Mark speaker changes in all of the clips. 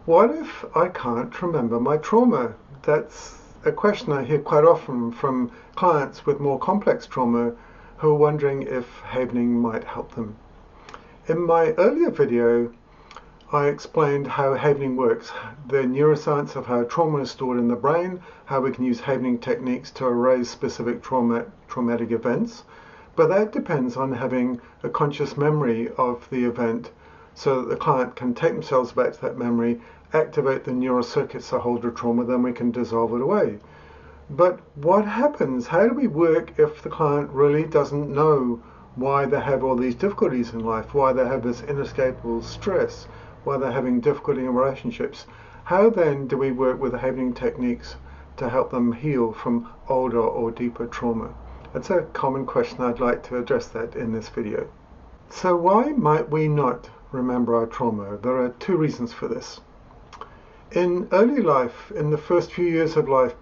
Speaker 1: What if I can't remember my trauma? That's a question I hear quite often from clients with more complex trauma who are wondering if havening might help them. In my earlier video, I explained how havening works, the neuroscience of how trauma is stored in the brain, how we can use havening techniques to erase specific traumatic events, but that depends on having a conscious memory of the event so that the client can take themselves back to that memory, activate the neural circuits that hold the trauma, then we can dissolve it away. But what happens? How do we work if the client really doesn't know why they have all these difficulties in life, why they have this inescapable stress, why they're having difficulty in relationships? How then do we work with havening techniques to help them heal from older or deeper trauma? That's a common question. I'd like to address that in this video. So why might we not remember our trauma? There are two reasons for this. In early life, in the first few years of life,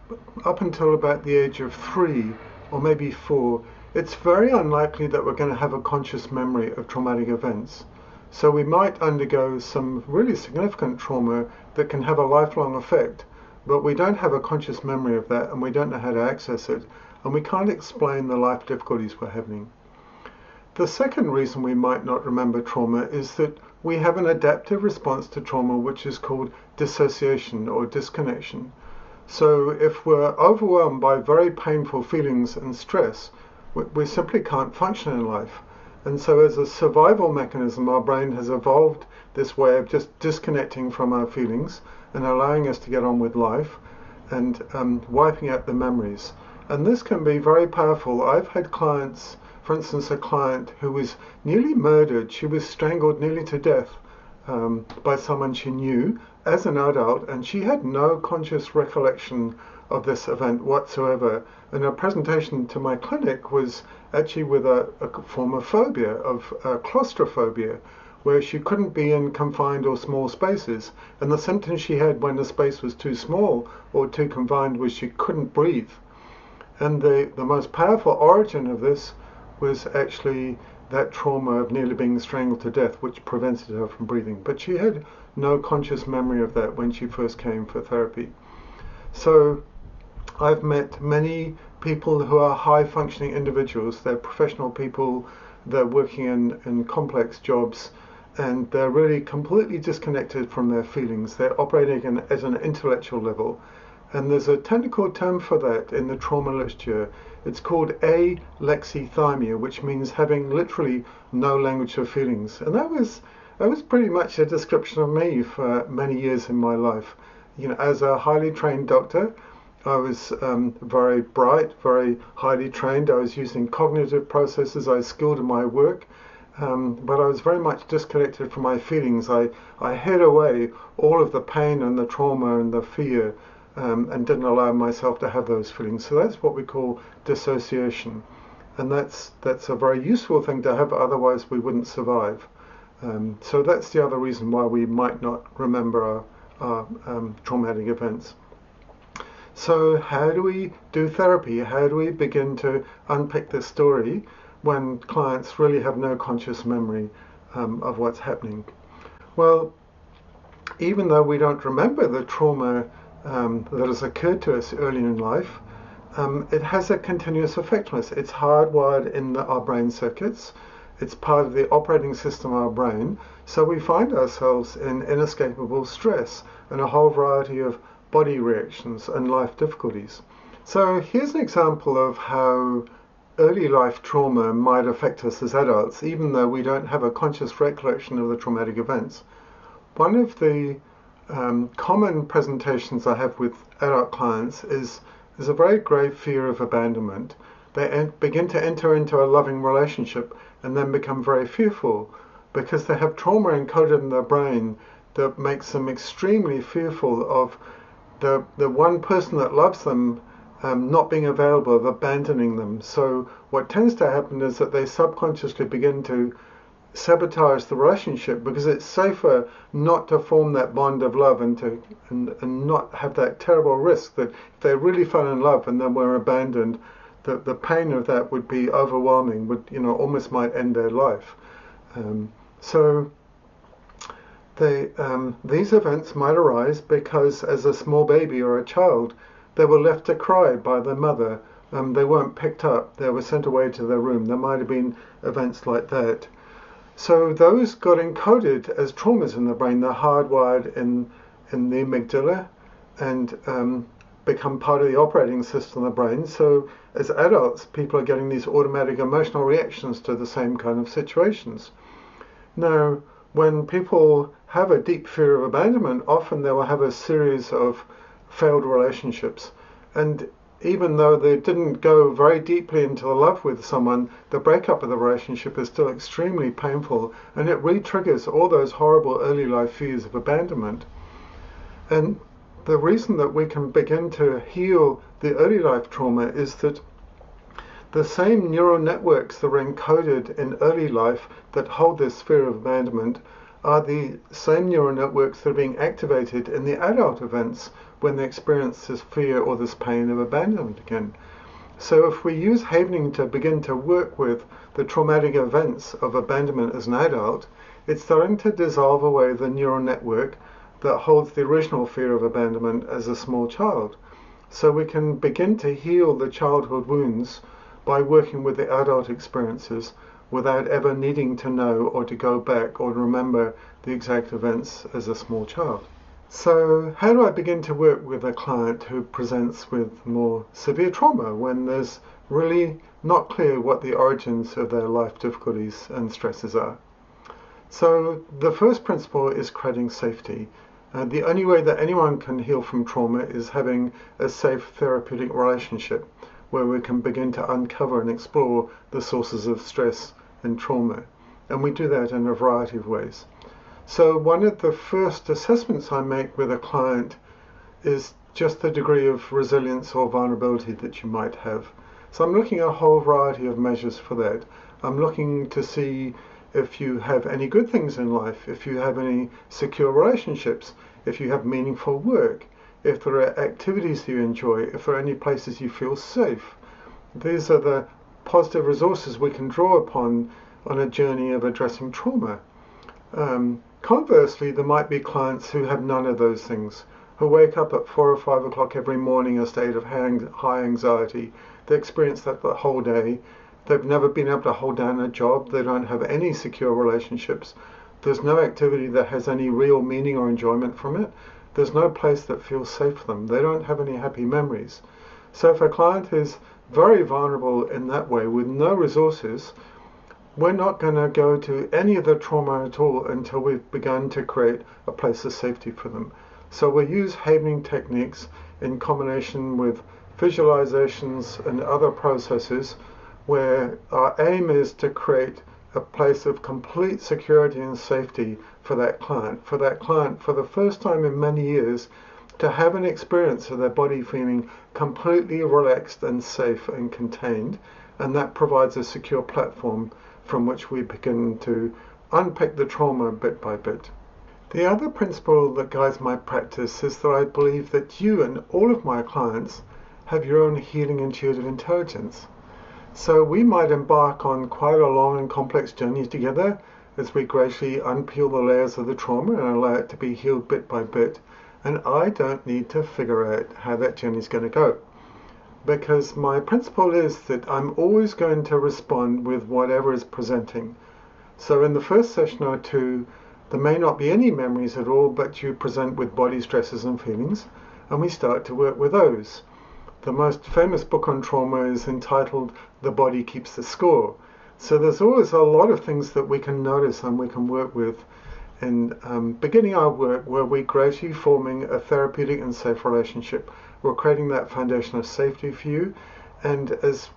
Speaker 1: up until about the age of 3 or maybe 4, it's very unlikely that we're going to have a conscious memory of traumatic events. So we might undergo some really significant trauma that can have a lifelong effect, but we don't have a conscious memory of that and we don't know how to access it, and we can't explain the life difficulties we're having. The second reason we might not remember trauma is that we have an adaptive response to trauma which is called dissociation or disconnection. So if we're overwhelmed by very painful feelings and stress, we simply can't function in life. And so as a survival mechanism, our brain has evolved this way of just disconnecting from our feelings and allowing us to get on with life and wiping out the memories. And this can be very powerful. I've had clients, for instance, a client who was nearly murdered. She was strangled nearly to death by someone she knew as an adult, and she had no conscious recollection of this event whatsoever. And her presentation to my clinic was actually with a form of phobia, of claustrophobia, where she couldn't be in confined or small spaces. And the symptoms she had when the space was too small or too confined was she couldn't breathe. And the most powerful origin of this was actually that trauma of nearly being strangled to death, which prevented her from breathing. But she had no conscious memory of that when she first came for therapy. So I've met many people who are high-functioning individuals. They're professional people, they're working in complex jobs, and they're really completely disconnected from their feelings. They're operating at an intellectual level. And there's a technical term for that in the trauma literature. It's called alexithymia, which means having literally no language of feelings. And that was pretty much a description of me for many years in my life. You know, as a highly trained doctor, I was very bright, very highly trained. I was using cognitive processes. I was skilled in my work. But I was very much disconnected from my feelings. I hid away all of the pain and the trauma and the fear, and didn't allow myself to have those feelings. So that's what we call dissociation. And that's a very useful thing to have, otherwise we wouldn't survive. So that's the other reason why we might not remember our traumatic events. So how do we do therapy? How do we begin to unpick this story when clients really have no conscious memory of what's happening? Well, even though we don't remember the trauma that has occurred to us early in life, it has a continuous effect on us. It's hardwired in our brain circuits. It's part of the operating system of our brain. So we find ourselves in inescapable stress and a whole variety of body reactions and life difficulties. So here's an example of how early life trauma might affect us as adults, even though we don't have a conscious recollection of the traumatic events. One of the common presentations I have with adult clients is a very grave fear of abandonment. They begin to enter into a loving relationship and then become very fearful because they have trauma encoded in their brain that makes them extremely fearful of the one person that loves them not being available, of abandoning them. So what tends to happen is that they subconsciously begin to sabotage the relationship because it's safer not to form that bond of love and not have that terrible risk that if they really fell in love and then were abandoned, the pain of that would be overwhelming, would almost might end their life. So These events might arise because as a small baby or a child, they were left to cry by their mother. They weren't picked up. They were sent away to their room. There might have been events like that. So those got encoded as traumas in the brain. They're hardwired in the amygdala and become part of the operating system of the brain. So as adults, people are getting these automatic emotional reactions to the same kind of situations. Now, when people have a deep fear of abandonment, often they will have a series of failed relationships. And even though they didn't go very deeply into love with someone, the breakup of the relationship is still extremely painful, and it re-triggers all those horrible early life fears of abandonment. And the reason that we can begin to heal the early life trauma is that the same neural networks that are encoded in early life that hold this fear of abandonment are the same neural networks that are being activated in the adult events when they experience this fear or this pain of abandonment again. So if we use havening to begin to work with the traumatic events of abandonment as an adult, it's starting to dissolve away the neural network that holds the original fear of abandonment as a small child. So we can begin to heal the childhood wounds by working with the adult experiences without ever needing to know or to go back or remember the exact events as a small child. So how do I begin to work with a client who presents with more severe trauma when there's really not clear what the origins of their life difficulties and stresses are? So the first principle is creating safety. The only way that anyone can heal from trauma is having a safe therapeutic relationship where we can begin to uncover and explore the sources of stress and trauma. And we do that in a variety of ways. So one of the first assessments I make with a client is just the degree of resilience or vulnerability that you might have. So I'm looking at a whole variety of measures for that. I'm looking to see if you have any good things in life, if you have any secure relationships, if you have meaningful work, if there are activities you enjoy, if there are any places you feel safe. These are the positive resources we can draw upon on a journey of addressing trauma. Conversely, there might be clients who have none of those things, who wake up at 4 or 5 o'clock every morning in a state of high anxiety. They experience that the whole day. They've never been able to hold down a job. They don't have any secure relationships. There's no activity that has any real meaning or enjoyment from it. There's no place that feels safe for them. They don't have any happy memories. So if a client is very vulnerable in that way with no resources, we're not going to go to any of the trauma at all until we've begun to create a place of safety for them. So we'll use havening techniques in combination with visualizations and other processes where our aim is to create a place of complete security and safety for that client. For that client, for the first time in many years, to have an experience of their body feeling completely relaxed and safe and contained, and that provides a secure platform from which we begin to unpick the trauma bit by bit. The other principle that guides my practice is that I believe that you and all of my clients have your own healing intuitive intelligence. So we might embark on quite a long and complex journey together as we gradually unpeel the layers of the trauma and allow it to be healed bit by bit. And I don't need to figure out how that journey is going to go, because my principle is that I'm always going to respond with whatever is presenting. So in the first session or two, there may not be any memories at all, but you present with body stresses and feelings, and we start to work with those. The most famous book on trauma is entitled The Body Keeps the Score. So there's always a lot of things that we can notice and we can work with in beginning our work, where we're gradually forming a therapeutic and safe relationship. We're creating that foundation of safety for you, and as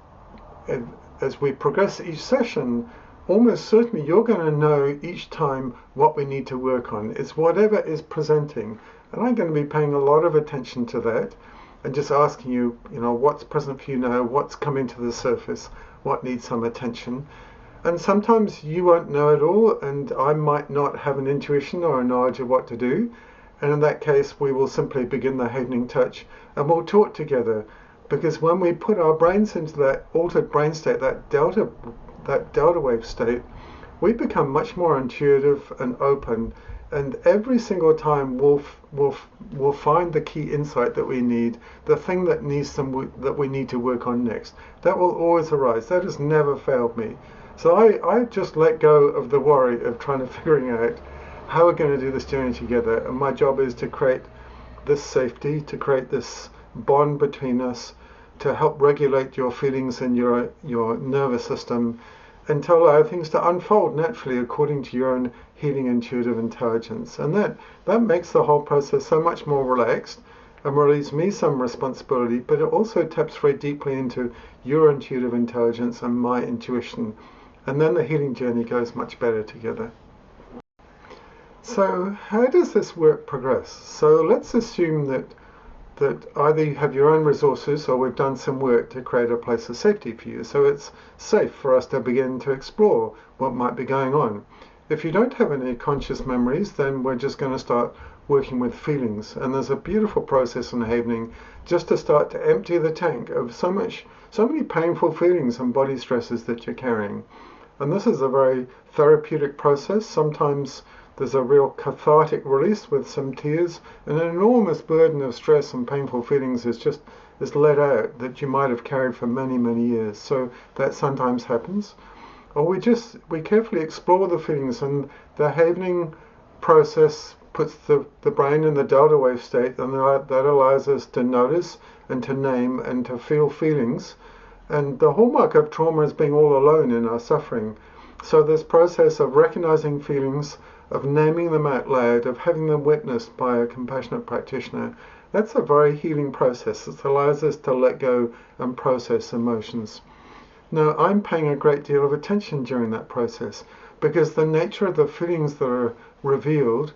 Speaker 1: we progress each session, almost certainly you're going to know each time what we need to work on. It's whatever is presenting, and I'm going to be paying a lot of attention to that and just asking you, what's present for you now, what's coming to the surface, what needs some attention. And sometimes you won't know it all, and I might not have an intuition or a knowledge of what to do. And in that case, we will simply begin the havening touch, and we'll talk together. Because when we put our brains into that altered brain state, that delta wave state, we become much more intuitive and open and every single time we'll find the key insight that we need, the thing that that we need to work on next. That will always arise. That has never failed me. So I just let go of the worry of trying to figuring out how we're going to do this journey together, and my job is to create this safety, to create this bond between us, to help regulate your feelings and your nervous system, and to allow things to unfold naturally according to your own healing intuitive intelligence. And that makes the whole process so much more relaxed and relieves me some responsibility, but it also taps very deeply into your intuitive intelligence and my intuition. And then the healing journey goes much better together. So how does this work progress? So let's assume that either you have your own resources or we've done some work to create a place of safety for you. So it's safe for us to begin to explore what might be going on. If you don't have any conscious memories, then we're just going to start working with feelings. And there's a beautiful process in Havening just to start to empty the tank of so many painful feelings and body stresses that you're carrying. And this is a very therapeutic process. Sometimes there's a real cathartic release with some tears, and an enormous burden of stress and painful feelings is let out that you might have carried for many, many years. So that sometimes happens. Or we carefully explore the feelings, and the Havening process puts the brain in the delta wave state, and that allows us to notice and to name and to feel feelings. And the hallmark of trauma is being all alone in our suffering. So this process of recognizing feelings, of naming them out loud, of having them witnessed by a compassionate practitioner, that's a very healing process. It allows us to let go and process emotions. Now, I'm paying a great deal of attention during that process because the nature of the feelings that are revealed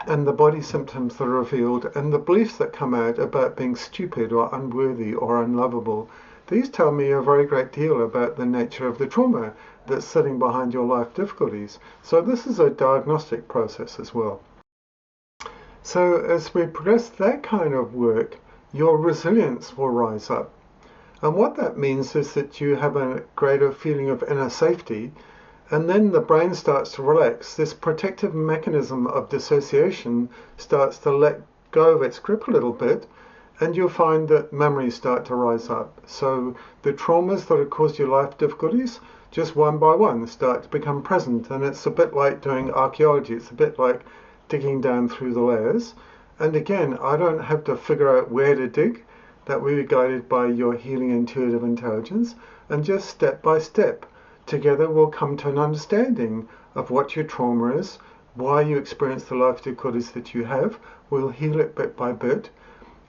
Speaker 1: and the body symptoms that are revealed and the beliefs that come out about being stupid or unworthy or unlovable, these tell me a very great deal about the nature of the trauma that's sitting behind your life difficulties. So this is a diagnostic process as well. So as we progress that kind of work, your resilience will rise up. And what that means is that you have a greater feeling of inner safety, and then the brain starts to relax. This protective mechanism of dissociation starts to let go of its grip a little bit, and you'll find that memories start to rise up. So the traumas that have caused your life difficulties, just one by one, start to become present. And it's a bit like doing archaeology. It's a bit like digging down through the layers. And again, I don't have to figure out where to dig. That will be guided by your healing intuitive intelligence. And just step by step, together we'll come to an understanding of what your trauma is, why you experience the life difficulties that you have. We'll heal it bit by bit.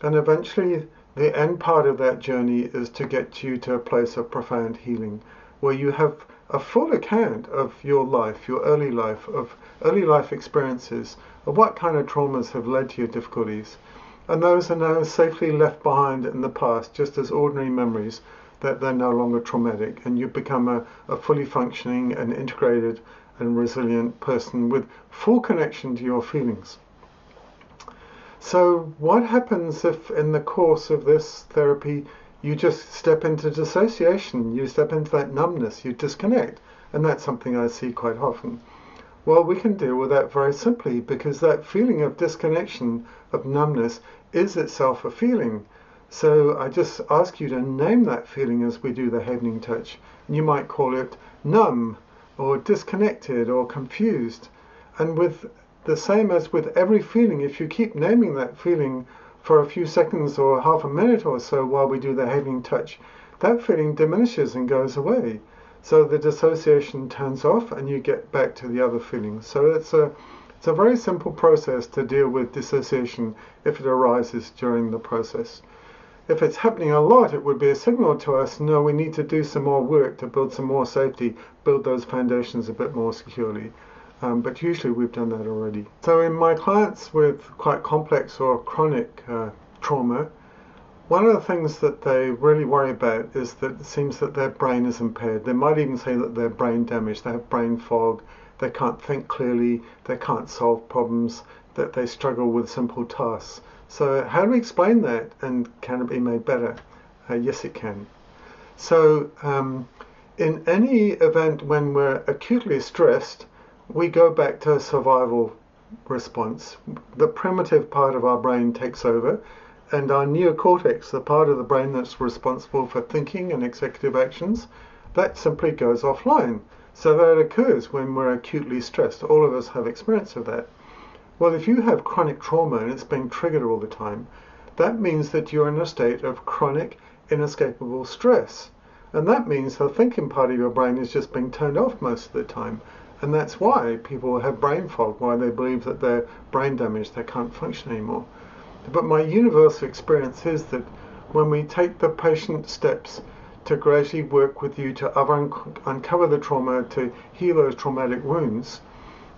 Speaker 1: And eventually, the end part of that journey is to get you to a place of profound healing, where you have a full account of your life, your early life experiences, of what kind of traumas have led to your difficulties. And those are now safely left behind in the past, just as ordinary memories, that they're no longer traumatic. And you become a fully functioning and integrated and resilient person with full connection to your feelings. So what happens if in the course of this therapy you just step into dissociation, you step into that numbness, you disconnect? And that's something I see quite often. Well, we can deal with that very simply, because that feeling of disconnection, of numbness, is itself a feeling. So I just ask you to name that feeling as we do the Havening touch. You might call it numb or disconnected or confused. And with the same as with every feeling, if you keep naming that feeling for a few seconds or half a minute or so while we do the Havening touch, that feeling diminishes and goes away. So the dissociation turns off and you get back to the other feelings. So it's a very simple process to deal with dissociation if it arises during the process. If it's happening a lot, it would be a signal to us, no, we need to do some more work to build some more safety, build those foundations a bit more securely. But usually we've done that already. So in my clients with quite complex or chronic trauma, one of the things that they really worry about is that it seems that their brain is impaired. They might even say that they're brain damaged, they have brain fog, they can't think clearly, they can't solve problems, that they struggle with simple tasks. So how do we explain that, and can it be made better? Yes, it can. So in any event when we're acutely stressed, we go back to survival response, the primitive part of our brain takes over, and our neocortex, the part of the brain that's responsible for thinking and executive actions, that simply goes offline. So that occurs when we're acutely stressed. All of us have experience of that. Well, if you have chronic trauma and it's being triggered all the time, that means that you're in a state of chronic, inescapable stress. And that means the thinking part of your brain is just being turned off most of the time. And that's why people have brain fog, why they believe that they're brain damaged, they can't function anymore. But my universal experience is that when we take the patient steps to gradually work with you to uncover the trauma, to heal those traumatic wounds,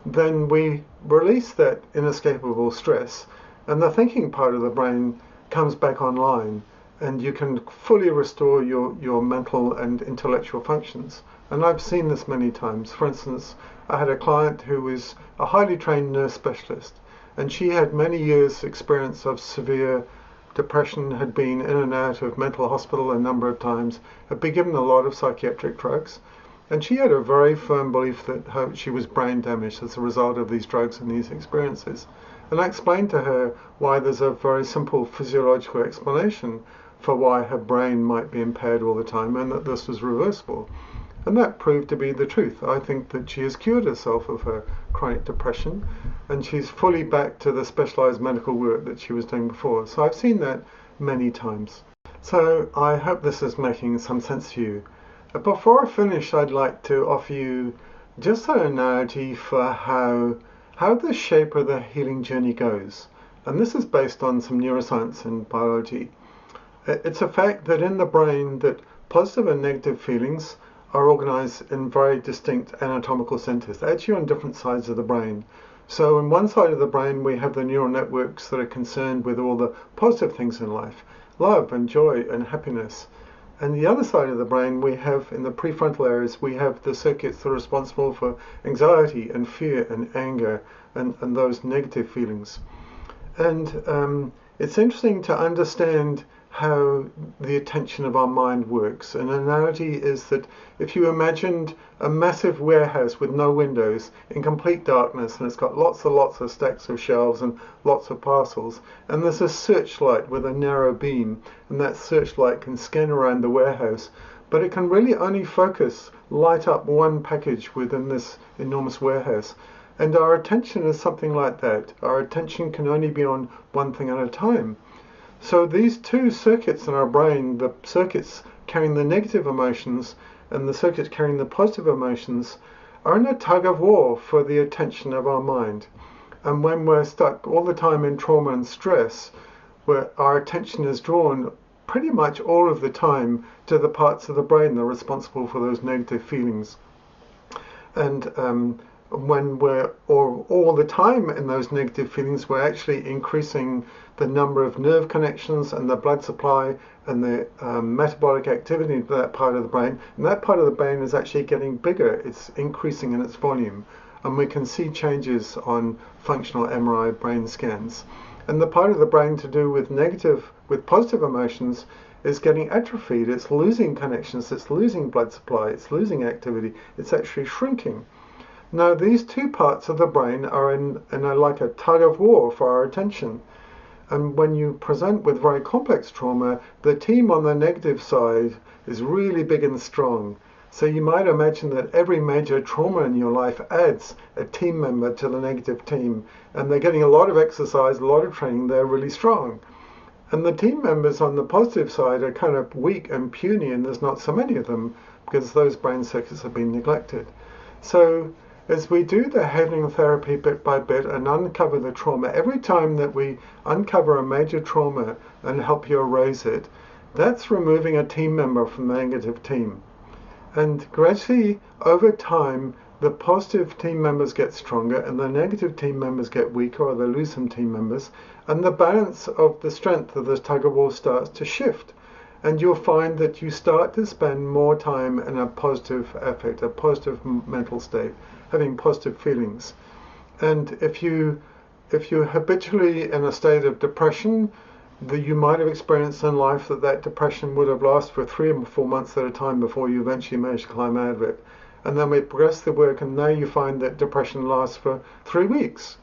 Speaker 1: then we release that inescapable stress, and the thinking part of the brain comes back online, and you can fully restore your mental and intellectual functions. And I've seen this many times. For instance, I had a client who was a highly trained nurse specialist, and she had many years' experience of severe depression, had been in and out of mental hospital a number of times, had been given a lot of psychiatric drugs, and she had a very firm belief that she was brain damaged as a result of these drugs and these experiences. And I explained to her why there's a very simple physiological explanation for why her brain might be impaired all the time, and that this was reversible. And that proved to be the truth. I think that she has cured herself of her chronic depression, and she's fully back to the specialized medical work that she was doing before. So I've seen that many times. So I hope this is making some sense to you. Before I finish, I'd like to offer you just an analogy for how the shape of the healing journey goes. And this is based on some neuroscience and biology. It's a fact that in the brain that positive and negative feelings are organized in very distinct anatomical centers. They're actually on different sides of the brain. So on one side of the brain we have the neural networks that are concerned with all the positive things in life, love and joy and happiness. And the other side of the brain we have, in the prefrontal areas, we have the circuits that are responsible for anxiety and fear and anger and those negative feelings. And it's interesting to understand how the attention of our mind works. An analogy is that if you imagined a massive warehouse with no windows in complete darkness, and it's got lots of stacks of shelves and lots of parcels, and there's a searchlight with a narrow beam, and that searchlight can scan around the warehouse, but it can really only light up one package within this enormous warehouse. And our attention is something like that. Our attention can only be on one thing at a time. So these two circuits in our brain, the circuits carrying the negative emotions and the circuits carrying the positive emotions, are in a tug of war for the attention of our mind. And when we're stuck all the time in trauma and stress, where our attention is drawn pretty much all of the time to the parts of the brain that are responsible for those negative feelings. And when we're all the time in those negative feelings, we're actually increasing the number of nerve connections and the blood supply and the metabolic activity in that part of the brain. And that part of the brain is actually getting bigger. It's increasing in its volume. And we can see changes on functional MRI brain scans. And the part of the brain to do with positive emotions is getting atrophied. It's losing connections. It's losing blood supply. It's losing activity. It's actually shrinking. Now, these two parts of the brain are in like a tug of war for our attention. And when you present with very complex trauma, the team on the negative side is really big and strong. So you might imagine that every major trauma in your life adds a team member to the negative team. And they're getting a lot of exercise, a lot of training, they're really strong. And the team members on the positive side are kind of weak and puny, and there's not so many of them because those brain circuits have been neglected. So as we do the healing therapy bit by bit and uncover the trauma, every time that we uncover a major trauma and help you erase it, that's removing a team member from the negative team. And gradually, over time, the positive team members get stronger and the negative team members get weaker, or they lose some team members, and the balance of the strength of this tug of war starts to shift. And you'll find that you start to spend more time in a positive affect, a positive mental state, having positive feelings. And if you're habitually in a state of depression, that you might have experienced in life that depression would have lasted for 3 or 4 months at a time before you eventually managed to climb out of it. And then we progress the work, and now you find that depression lasts for 3 weeks.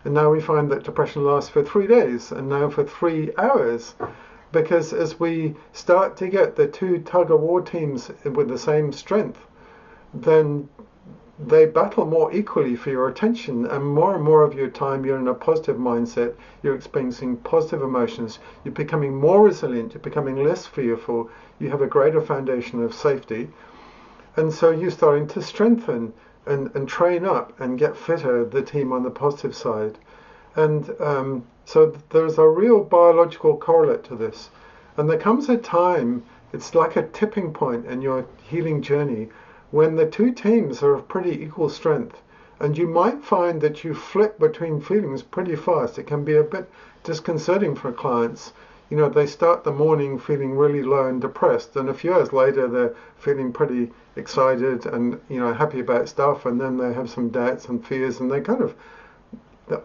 Speaker 1: And now we find that depression lasts for 3 days and now for 3 hours. Because as we start to get the two tug-of-war teams with the same strength, then they battle more equally for your attention, and more of your time you're in a positive mindset, you're experiencing positive emotions, you're becoming more resilient, you're becoming less fearful, you have a greater foundation of safety, and so you're starting to strengthen and train up and get fitter, the team on the positive side. And so there's a real biological correlate to this. And there comes a time, it's like a tipping point in your healing journey, when the two teams are of pretty equal strength. And you might find that you flip between feelings pretty fast. It can be a bit disconcerting for clients. You know, they start the morning feeling really low and depressed, and a few hours later they're feeling pretty excited and, you know, happy about stuff, and then they have some doubts and fears, and they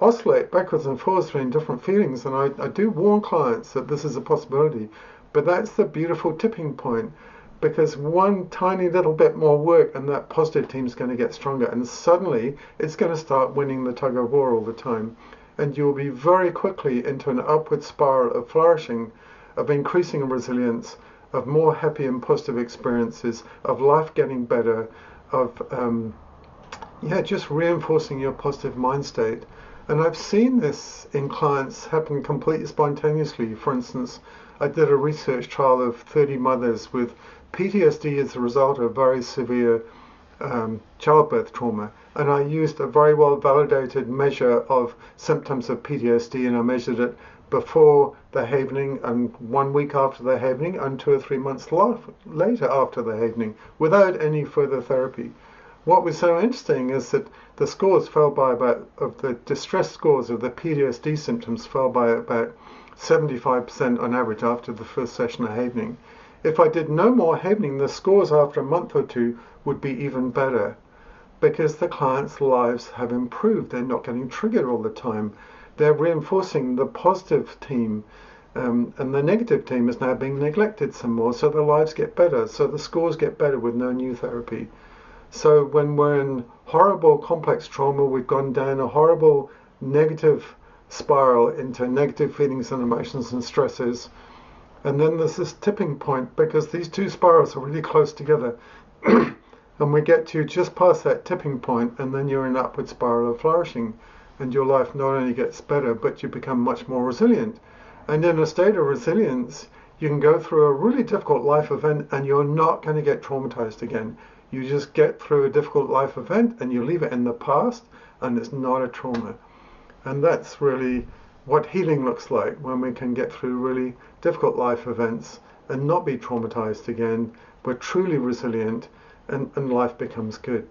Speaker 1: oscillate backwards and forwards between different feelings. And I do warn clients that this is a possibility, but that's the beautiful tipping point, because one tiny little bit more work and that positive team's going to get stronger, and suddenly it's going to start winning the tug of war all the time, and you'll be very quickly into an upward spiral of flourishing, of increasing resilience, of more happy and positive experiences, of life getting better, of just reinforcing your positive mind state. And I've seen this in clients happen completely spontaneously. For instance, I did a research trial of 30 mothers with PTSD as a result of very severe childbirth trauma, and I used a very well validated measure of symptoms of PTSD, and I measured it before the havening and 1 week after the havening and 2 or 3 months later after the havening, without any further therapy. What was so interesting is that the scores fell by of the distress scores of the PTSD symptoms fell by about 75% on average after the first session of havening. If I did no more havening, the scores after a month or two would be even better, because the clients' lives have improved. They're not getting triggered all the time. They're reinforcing the positive team, and the negative team is now being neglected some more, so their lives get better. So the scores get better with no new therapy. So when we're in horrible complex trauma, we've gone down a horrible negative spiral into negative feelings and emotions and stresses. And then there's this tipping point, because these two spirals are really close together. And we get to just past that tipping point, and then you're in an upward spiral of flourishing. And your life not only gets better, but you become much more resilient. And in a state of resilience, you can go through a really difficult life event and you're not going to get traumatized again. You just get through a difficult life event and you leave it in the past, and it's not a trauma. And that's really what healing looks like, when we can get through really difficult life events and not be traumatized again. We're truly resilient, and life becomes good.